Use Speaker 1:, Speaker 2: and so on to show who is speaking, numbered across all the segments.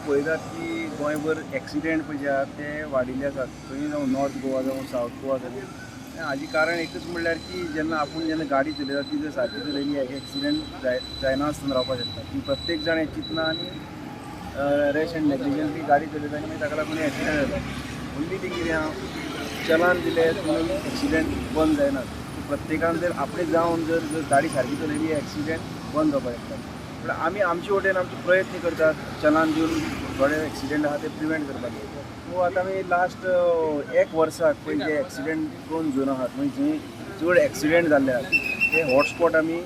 Speaker 1: पळयतात की गोंयभर एक्सिडेंट पळय आहात ते वाडिल्ले आसात. खंय जावं नॉर्थ गोवा जावं सावथ गोवा जावं. हाजी कारण एकच म्हणल्यार की जेन्ना गाडी चलयता ती जर सारकी चलयली एक्सिडेंट जायना आसतना रावपाक शकता. ती प्रत्येक जाण हें चिंतना आनी रॅश एंड नेग्लिजंटली गाडी चलयता आनी मागीर ताका लागून एक्सिडेंट जाता. ओन्ली थिंग कितें आहा, चलान दिले म्हणून एक्सिडेंट बंद जायना. प्रत्येकान जर आपणे जावन जर गाडी सारकी चलयली एक्सिडेंट बंद जावपाक शकता. पण आमी आमचे वटेन आमचे प्रयत्न करतात चलान दिवन थोडे एक्सिडेंट आहा ते प्रिवेंट करपाक. सो आतां आमी लास्ट 1 वर्साक पळय जे एक्सिडेंट 2 झोन आहात म्हणजे जंय चड एक्सिडेंट जाल्ले आहात ते हॉटस्पॉट आमी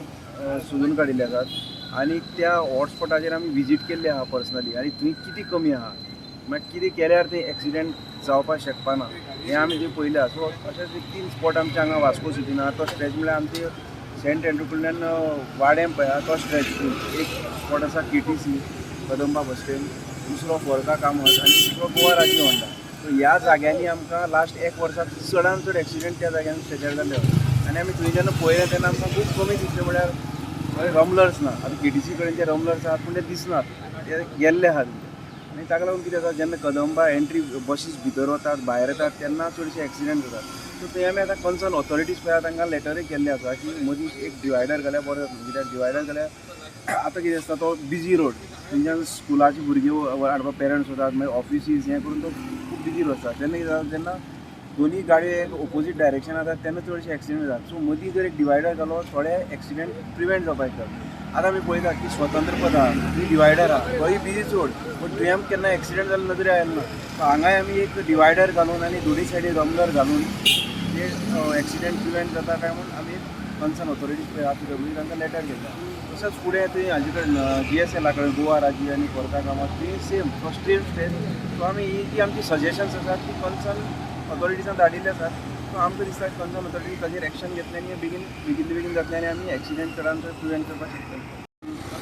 Speaker 1: सोदून काडिल्ले आसात आनी त्या हॉटस्पॉटाचेर आमी विजीट केल्ले आहा पर्सनली आनी थंय कितें कमी आहा मागीर कितें केल्यार ते एक्सिडेंट जावपाक शकपाना हें आमी थंय पळयलां. सो अशेंच 3 स्पॉट आमचे हांगा वास्को सिटीन आहा. तो स्ट्रेच म्हळ्यार आमचे सेंट एंड्रू कडल्यान वाडें पळय आहा तो स्ट्रेच. एक स्पॉट आसा KTC कदंबा बस स्टँड, दुसरो फोर्ता कामत आनी दुसरो गोवा राज्य होंडा. सो ह्या जाग्यांनी आमकां लास्ट 1 वर्साक चडांत चड एक्सिडेंट त्या जाग्यांनी स्ट्रेचार जाल्ले आनी आमी थंय जेन्ना पळयलें तेन्ना आमकां खूब कमी दिसलें. म्हळ्यार थंय रमलर्स ना. आतां KTC कडेन जे रमलर्स आहात पूण ते दिसनात, ते गेल्ले आहात. आनी ताका लागून कितें जाता जेन्ना कदंबा एंट्री बसीस भितर वतात भायर येतात तेन्ना चडशे एक्सिडेंट जातात. सो थंय आमी आतां कन्सर्न ऑथॉरिटीज पळय तांकां लेटरूय केल्लें आसा की मदीं एक डिवायडर घाल्यार बरें जातलें. कित्याक डिवायडर जाल्यार आतां कितें आसता तो बिजी रोड, थंयच्यान स्कुलाची भुरगीं हाडपाक पेरंट्स वतात मागीर ऑफिसीस हें करून तो खूब बिजी रोड आसता. तेन्ना कितें जाता जेन्ना दोनी गाडयो एक ऑपोजीट डायरेक्शन जातात तेन्ना चडशे एक्सिडेंट जातात. सो मदीं जर एक डिवायडर घालो थोडे एक्सिडेंट प्रिवेंट जावपाक शकतात. आतां आमी पळयतात की स्वतंत्र पद आहा थंय डिवायडर आहा तोय बिजी चड पूण थंय आमकां केन्ना एक्सिडेंट जाल्लो नदरे आयलो ना. सो हांगाय आमी एक डिवायडर घालून आनी दोनी सायडीन रमलर घालून जे एक्सिडेंट प्रिवेंट जाता काय म्हणून आमी कन्सर्न ऑथॉरिटीज पळय आहा PWD तांकां लेटर केल्लें. तशेंच फुडें थंय हाजे कडेन GSL कडेन गोवा राज्य आनी फोर्ता कामात थंय सेम तो स्ट्रीम स्टेज. सो आमी ही जी आमची सजेशन्स आसात ती कन्सर्न ऑथॉरिटीजान धाडिल्ले आसात. सो आमकां दिसता कन्सर्न ऑथॉरिटी ताजेर एक्शन घेतली आनी बेगीन जातलें आनी आमी एक्सिडेंट चडांत चड प्रिवेंट करपाक शकतले.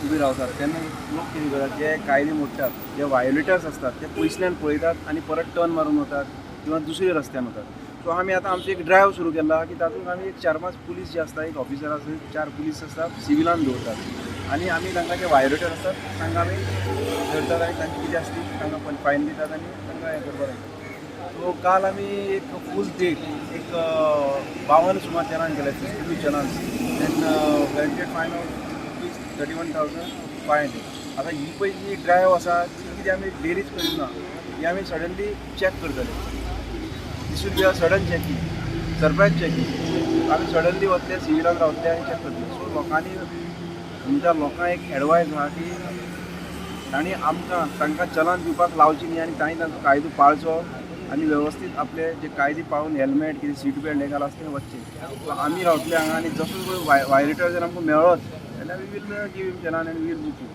Speaker 1: उबी रावतात तेन्ना लोक कितें करतात जे कायदे मोडटात जे वायोलेटर्स असतात ते पयसल्यान पळयतात आनी परत टर्न मारून वतात किंवा दुसऱ्या रस्त्यान वतात. सो आमी आतां आमचो एक ड्रायव्ह सुरू केला की तातूंत आमी एक 4-5 पुलीस जे आसता एक ऑफिसर आसा 4 पुलीस आसतात सिविलान दवरतात आनी आमी तांकां जे वायोलेटर आसतात तांकां आमी धरतात आनी तांची कितें आसता तांकां फायन दितात आनी तांकां हें करपाक लायतात. सो काल आमी एक फूल डेट एक 52 सुमार चलान केले 52 चलान देन गॅरंटेड फायन ऑफ 31,500. आतां ही पळय जी ड्रायव्ह आसा ती कितें आमी डेलीच करिना, ही आमी सडनली चॅक करतले. This will be a sudden checking, surprise checking. आमी सडनली वतले सिविलान रावतले आनी चॅक करतले. सो लोकांनी तुमच्या लोकांक एक एडवायस आहा की तांणी तांकां चलान दिवपाक लावची न्ही आनी तांणी तांचो कायदो पाळचो आनी वेवस्थीत आपले जे कायदे पाळून हेल्मेट कितें सीट बेल्ट हे घाल आसता तें वचचें. सो आमी रावतले हांगा आनी जसो वायोलेटर जर आमकां मेळ्ळोच जाल्यार we will give him challan and we will book you.